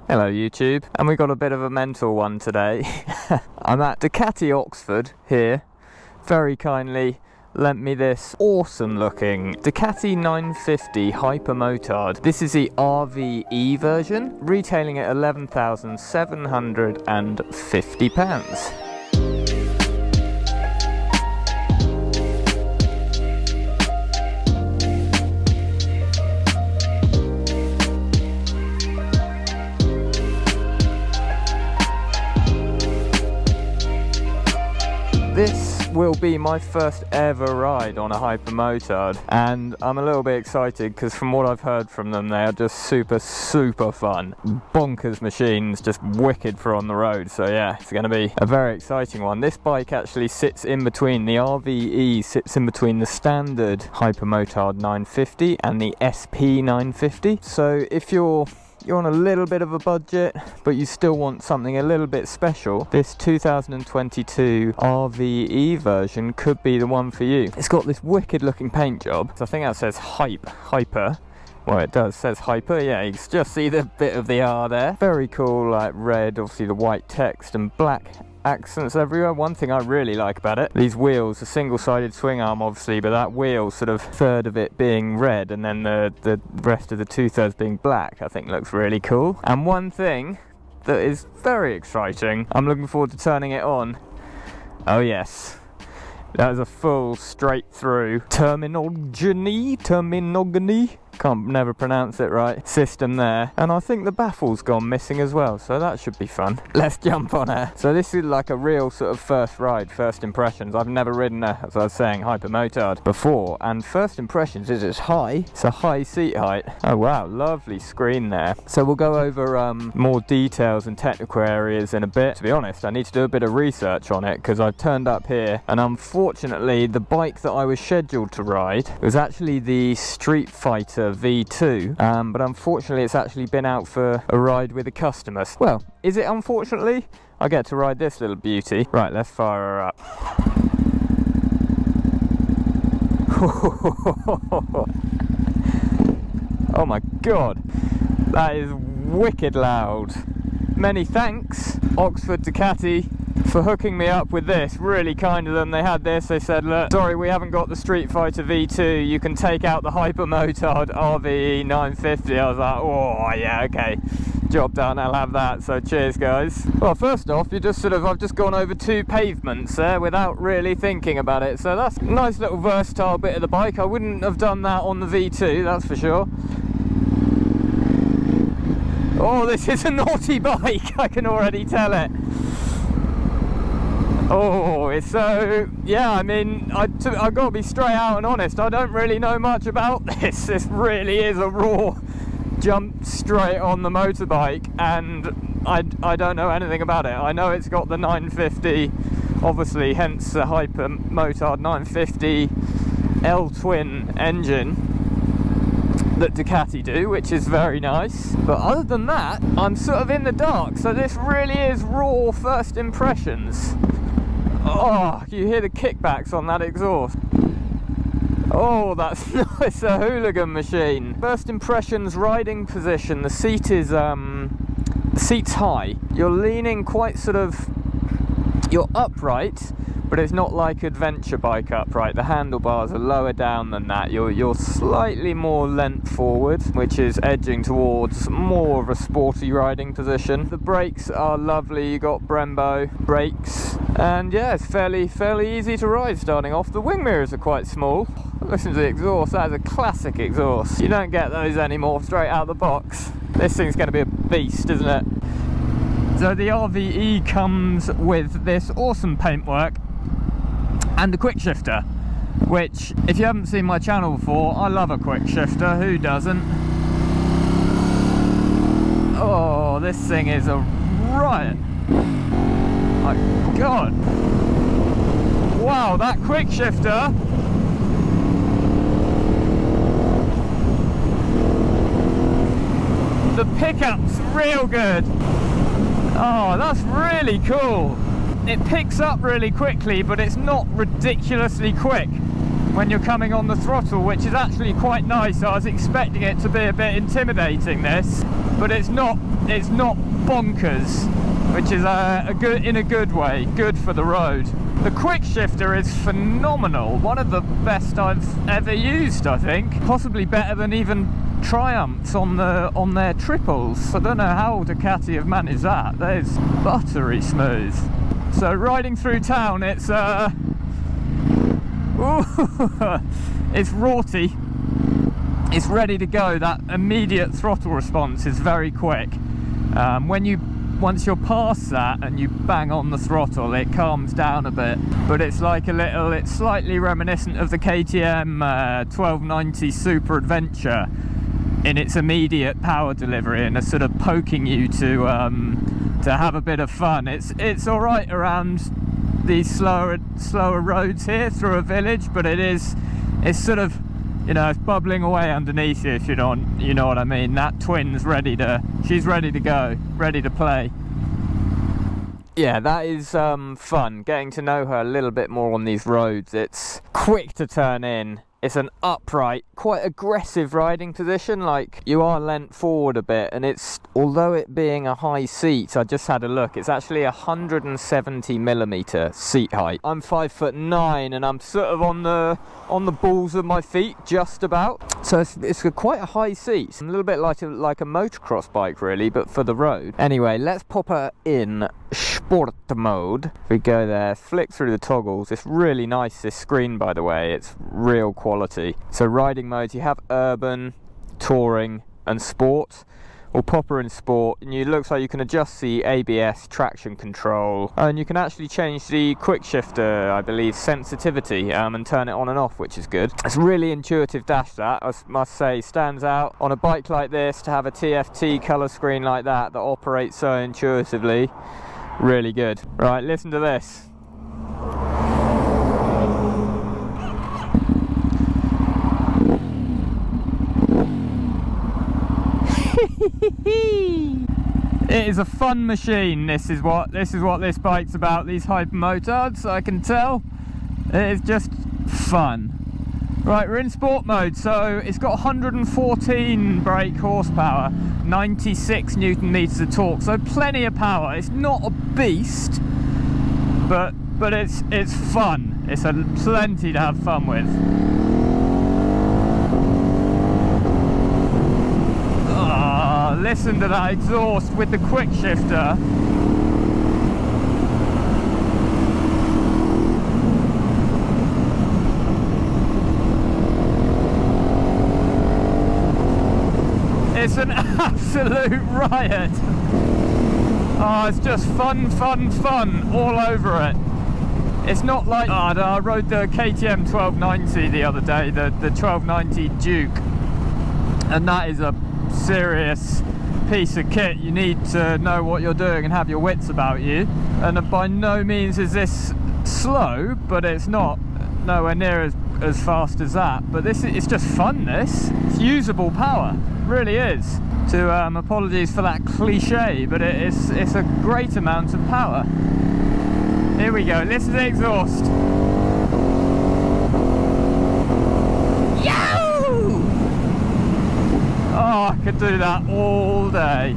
Hello YouTube, and we got a bit of a mental one today. I'm at Ducati Oxford here, very kindly lent me this awesome looking Ducati 950 Hypermotard. This is the RVE version, retailing at £11,750. This will be my first ever ride on a Hypermotard, and I'm a little bit excited because from what I've heard from them, they are just super fun. Bonkers machines, just wicked for on the road. So yeah, it's going to be a very exciting one. This bike actually sits in between, the RVE sits in between the standard Hypermotard 950 and the SP 950. So if you're on a little bit of a budget, but you still want something a little bit special, this 2022 RVE version could be the one for you. It's got this wicked looking paint job. So I think that says Hyper. Well, it does, says Hyper, yeah, you can just see the bit of the R there. Very cool, like red, obviously the white text and black accents everywhere. One thing I really like about it, these wheels, a single-sided swing arm obviously, but that wheel, sort of third of it being red and then the rest of the 2/3 being black, I think looks really cool. And one thing that is very exciting, I'm looking forward to turning it on. Oh yes, that is a full straight through Termignoni, can't never pronounce it right, system there. And I think the baffle's gone missing as well, so that should be fun. Let's jump on her. So this is like a real sort of first ride, first impressions. I've never ridden a, as I was saying, Hypermotard before, and first impressions is it's high. It's a high seat height. Oh wow, lovely screen there. So we'll go over more details and technical areas in a bit. To be honest, I need to do a bit of research on it because I've turned up here and unfortunately the bike that I was scheduled to ride was actually the Street Fighter V2, but unfortunately it's actually been out for a ride with a customer. Well, is it unfortunately? I get to ride this little beauty. Right, let's fire her up. Oh my god, that is wicked loud. Many thanks, Oxford Ducati, for hooking me up with this. Really kind of them. They had this, they said, look, sorry we haven't got the Street Fighter V2, you can take out the Hypermotard RVE 950. I was like, oh yeah, okay, job done, I'll have that. So cheers guys. Well, first off, you just I've just gone over 2 pavements there without really thinking about it, so that's a nice little versatile bit of the bike. I wouldn't have done that on the V2, that's for sure. Oh, this is a naughty bike, I can already tell it. Oh, it's so, yeah, I mean, I've got to be straight out and honest, I don't really know much about this. This really is a raw jump straight on the motorbike, and I don't know anything about it. I know it's got the 950, obviously, hence the Hypermotard 950 L-twin engine that Ducati do, which is very nice. But other than that, I'm sort of in the dark, so this really is raw first impressions. Oh, you hear the kickbacks on that exhaust. Oh, that's nice, a Hooligan machine. First impressions, riding position. The seat is, the seat's high. You're leaning quite you're upright, but it's not like adventure bike upright. The handlebars are lower down than that. You're slightly more leant forward, which is edging towards more of a sporty riding position. The brakes are lovely. You got Brembo brakes, and yeah, it's fairly easy to ride starting off. The wing mirrors are quite small. Listen to the exhaust. That is a classic exhaust. You don't get those anymore straight out of the box. This thing's going to be a beast, isn't it? So the RVE comes with this awesome paintwork and a quick shifter, which, if you haven't seen my channel before, I love a quick shifter, who doesn't? Oh, this thing is a riot. My god. Wow, that quick shifter. The pickup's real good. Oh, that's really cool. It picks up really quickly, but it's not ridiculously quick. when you're coming on the throttle, which is actually quite nice. I was expecting it to be a bit intimidating, this, but it's not bonkers, which is in a good way, good for the road. The quick shifter is phenomenal, one of the best I've ever used, I think, possibly better than even Triumphs on their triples. I don't know how Ducati have managed that. That is buttery smooth. So riding through town, it's it's rorty. It's ready to go. That immediate throttle response is very quick. Once you're past that and you bang on the throttle, it calms down a bit. But it's like it's slightly reminiscent of the KTM 1290 Super Adventure in its immediate power delivery, and a sort of poking you to have a bit of fun. It's all right around these slower roads here through a village, but it's sort of, you know, it's bubbling away underneath you, if you know what I mean. That twin's she's ready to go, ready to play. Yeah, that is fun, getting to know her a little bit more on these roads. It's quick to turn in. It's an upright, quite aggressive riding position, like you are leant forward a bit, and although it being a high seat, I just had a look, it's actually 170mm seat height. I'm 5'9", and I'm sort of on the balls of my feet, just about. So it's quite a high seat, a little bit like a motocross bike really, but for the road. Anyway, let's pop her in sport mode. We go there, flick through the toggles. It's really nice, this screen, by the way. It's real quality. So riding modes, you have urban, touring and sport. We'll pop her in sport, and it looks like you can adjust the ABS traction control, and you can actually change the quick shifter, I believe, sensitivity, and turn it on and off, which is good. It's a really intuitive dash, that, I must say. Stands out on a bike like this to have a TFT colour screen like that operates so intuitively. Really good. Right, listen to this. It is a fun machine. This is what this bike's about, these Hypermotards, I can tell. It is just fun. Right, we're in sport mode, so it's got 114 brake horsepower, 96 newton meters of torque, so plenty of power. It's not a beast, but it's fun. It's plenty to have fun with. Oh, listen to that exhaust with the quick shifter. It's an absolute riot. Oh, it's just fun all over it. It's not like, I rode the KTM 1290 the other day, the 1290 Duke, and that is a serious piece of kit. You need to know what you're doing and have your wits about you, and by no means is this slow, but it's nowhere near as fast as that. But it's just fun. It's usable power, really is. Apologies for that cliche, but it's a great amount of power. Here we go, listen to the exhaust. Yow! Oh, I could do that all day.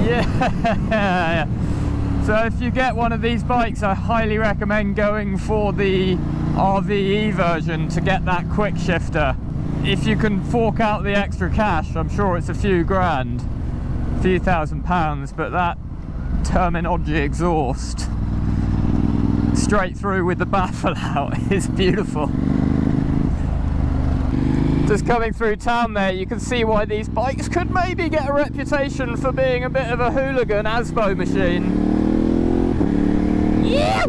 Yeah. So if you get one of these bikes, I highly recommend going for the RVE version to get that quick shifter. If you can fork out the extra cash, I'm sure it's a few grand, a few £1,000s, but that Termignoni exhaust straight through with the baffle out is beautiful. Just coming through town there, you can see why these bikes could maybe get a reputation for being a bit of a hooligan ASBO machine. Yeah!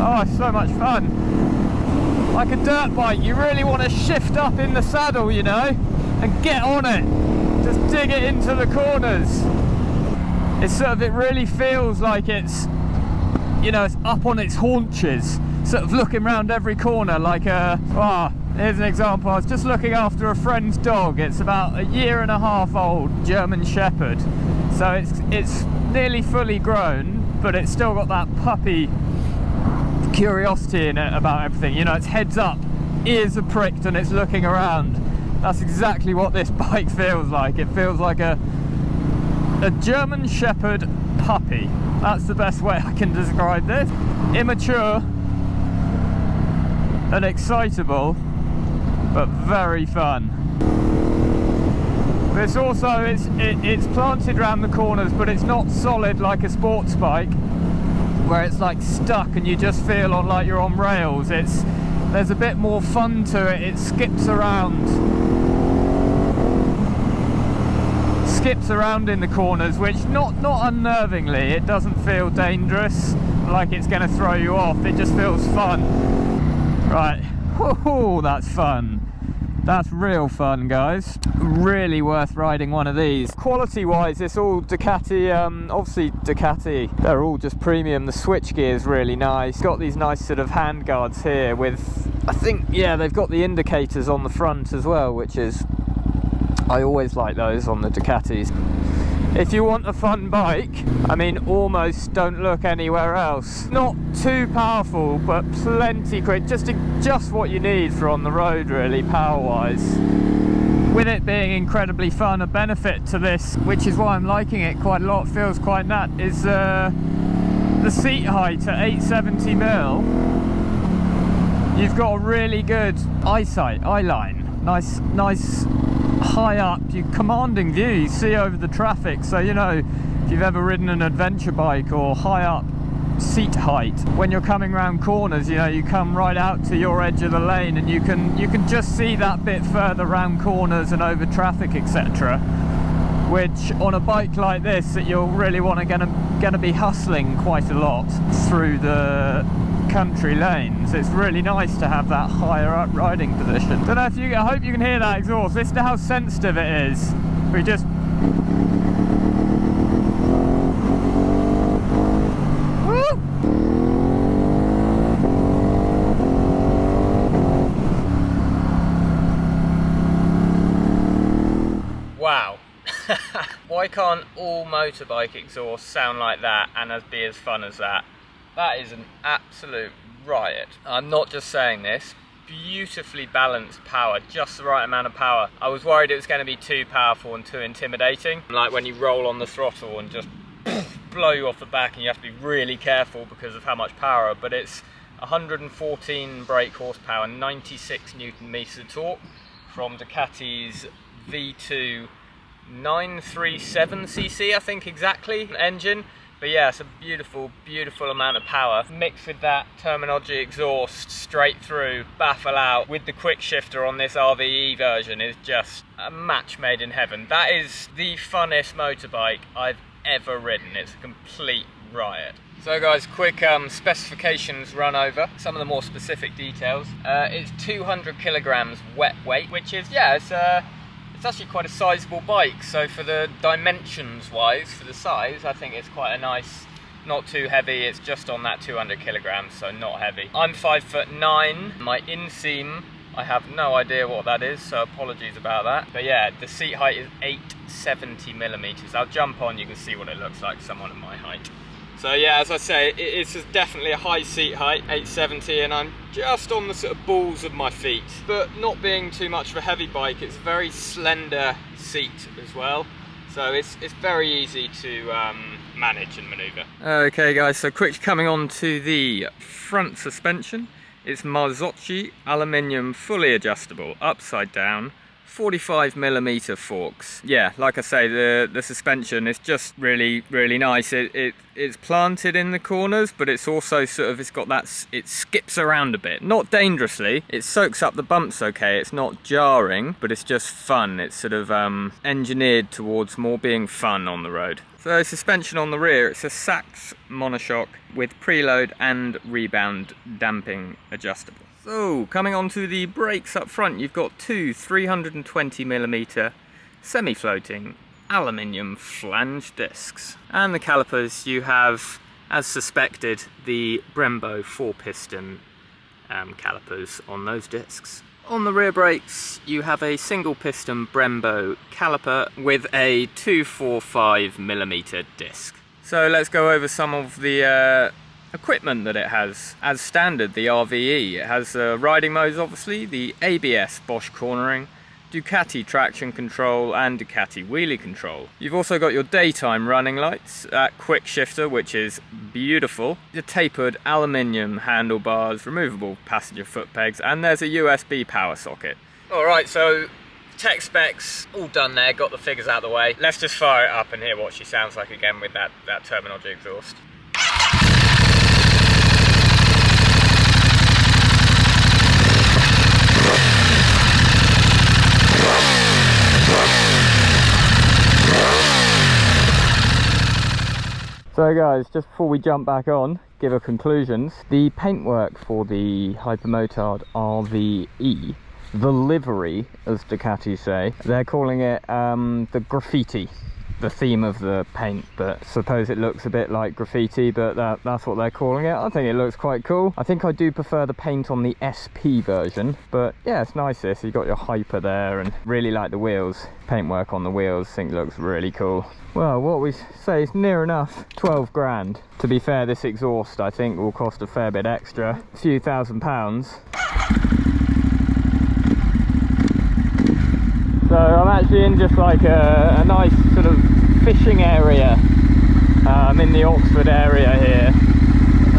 Oh, it's so much fun. Like a dirt bike, you really want to shift up in the saddle, you know, and get on it. Just dig it into the corners. It really feels like it's, you know, it's up on its haunches, sort of looking around every corner like Here's an example. I was just looking after a friend's dog. It's about 1.5 years old, German Shepherd. So it's nearly fully grown, but it's still got that puppy curiosity in it about everything. You know, its head's up, ears are pricked, and it's looking around. That's exactly what this bike feels like. It feels like a German Shepherd puppy. That's the best way I can describe this. Immature and excitable, but very fun. But it's also, it's planted around the corners, but it's not solid like a sports bike, where it's like stuck and you just feel on like you're on rails. There's a bit more fun to it. It skips around in the corners, which not unnervingly. It doesn't feel dangerous, like it's going to throw you off. It just feels fun. Right, oh, that's fun. That's real fun, guys. Really worth riding one of these. Quality wise, it's all Ducati, obviously Ducati, they're all just premium. The switch gear is really nice. Got these nice sort of hand guards here with, I think, yeah, they've got the indicators on the front as well, which is, I always like those on the Ducatis. If you want a fun bike, I mean, almost don't look anywhere else. Not too powerful, but plenty quick. Just what you need for on the road, really, power-wise. With it being incredibly fun, a benefit to this, which is why I'm liking it quite a lot, feels quite nat, is the seat height at 870mm. You've got a really good eye line. Nice high up, you commanding view, you see over the traffic. So, you know, if you've ever ridden an adventure bike or high up seat height, when you're coming around corners, you know, you come right out to your edge of the lane and you can just see that bit further round corners and over traffic, etc. Which on a bike like this, that you'll really gonna be hustling quite a lot through the country lanes, it's really nice to have that higher up riding position. Don't know if I hope you can hear that exhaust. Listen to how sensitive it is. We just woo! Wow. Why can't all motorbike exhausts sound like that and be as fun as that? That is an absolute riot. I'm not just saying this. Beautifully balanced power, just the right amount of power. I was worried it was going to be too powerful and too intimidating, like when you roll on the throttle and just blow you off the back, and you have to be really careful because of how much power. But it's 114 brake horsepower, 96 Newton meter torque from Ducati's V2 937cc, I think exactly, engine. But yeah, it's a beautiful, beautiful amount of power. Mixed with that Termignoni exhaust straight through, baffle out, with the quick shifter on this RVE version is just a match made in heaven. That is the funnest motorbike I've ever ridden. It's a complete riot. So guys, quick specifications run over, some of the more specific details. It's 200 kilograms wet weight, which is, yeah, it's actually quite a sizable bike. So for the dimensions wise, for the size, I think it's quite a nice, not too heavy. It's just on that 200 kilograms, so not heavy. I'm 5'9". My inseam, I have no idea what that is, so apologies about that. But yeah, the seat height is 870mm. I'll jump on, you can see what it looks like, someone of my height. So yeah, as I say, it's definitely a high seat height, 870, and I'm just on the sort of balls of my feet. But not being too much of a heavy bike, it's a very slender seat as well. So it's very easy to manage and manoeuvre. Okay guys, so quick coming on to the front suspension. It's Marzocchi aluminium, fully adjustable, upside down, 45mm forks. Yeah, like I say, the suspension is just really, really nice. It's planted in the corners, but it's also sort of, it's got that, it skips around a bit. Not dangerously, it soaks up the bumps okay, it's not jarring, but it's just fun. It's sort of engineered towards more being fun on the road. So suspension on the rear, it's a Sachs monoshock with preload and rebound damping adjustable. So, coming on to the brakes up front, you've got two 320mm semi-floating aluminium flange discs. And the calipers, you have, as suspected, the Brembo 4-piston calipers on those discs. On the rear brakes, you have a single piston Brembo caliper with a 245mm disc. So let's go over some of the equipment that it has. As standard, the RVE. It has riding modes, obviously, the ABS Bosch cornering, Ducati traction control and Ducati wheelie control. You've also got your daytime running lights, quick shifter, which is beautiful, the tapered aluminium handlebars, removable passenger foot pegs, and there's a USB power socket. Alright, so tech specs all done there, got the figures out of the way. Let's just fire it up and hear what she sounds like again with that Termignoni exhaust. So guys, just before we jump back on, give her conclusions. The paintwork for the Hypermotard RVE, the livery, as Ducati say, they're calling it the graffiti, the theme of the paint, but suppose it looks a bit like graffiti, but that's what they're calling it. I think it looks quite cool. I think I do prefer the paint on the SP version, but yeah, it's nice this. You got your Hyper there, and really like the wheels. Paintwork on the wheels, I think looks really cool. Well, what we say is near enough 12 grand. To be fair, this exhaust I think will cost a fair bit extra, a few £1,000s. So I'm actually in just like a nice sort of fishing area in the Oxford area here.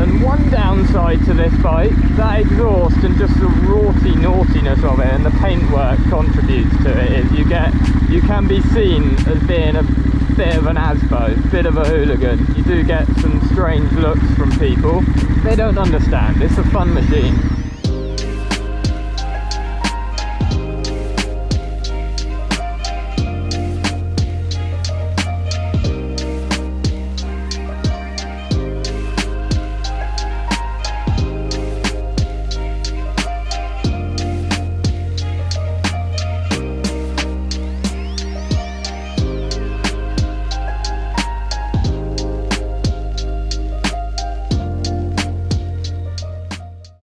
And one downside to this bike, that exhaust and just the raughty naughtiness of it and the paintwork contributes to it, is you can be seen as being a bit of an asbo, bit of a hooligan. You do get some strange looks from people. They don't understand, it's a fun machine.